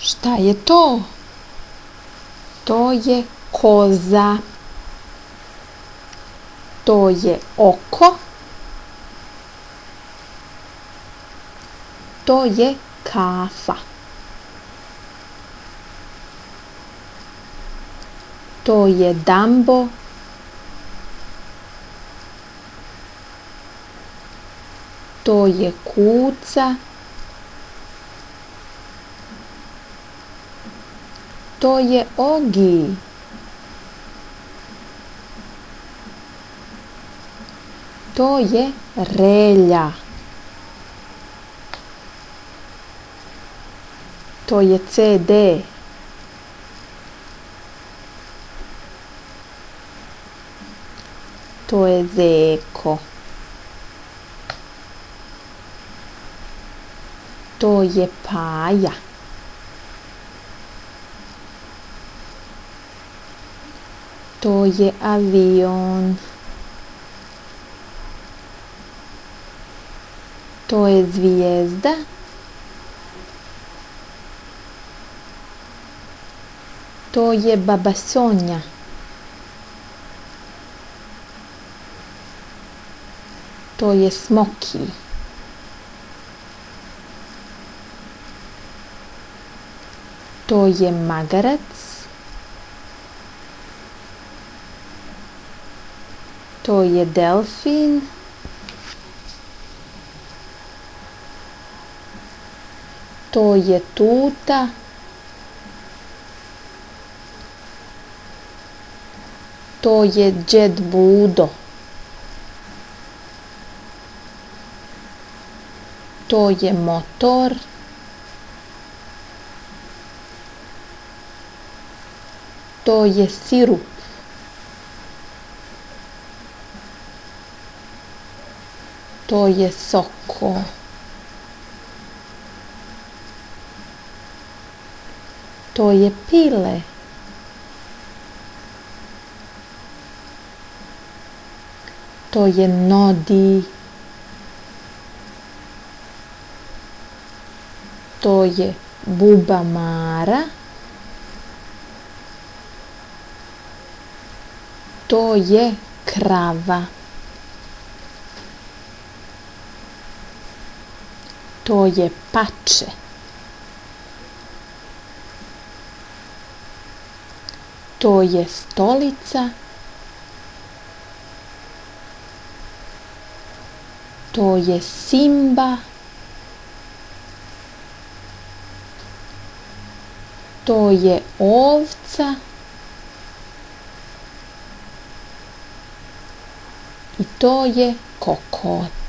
Šta je to? To je koza. To je oko. To je kafa. To je Dambo. To je kuca. To je Ogi. To je Relja. To je CD. To je Zeko. To je Paja. To je avion. To je zvijezda. To je baba Sonja. To je Smoki. To je magarac. To je delfin. To je tuta. To je Đed Budo. To je motor. To je sirup. To je Soko. To je Pile. To je Nodi. To je Buba Mara. To je krava. To je pače. To je stolica. To je Simba. To je ovca. I to je kokot.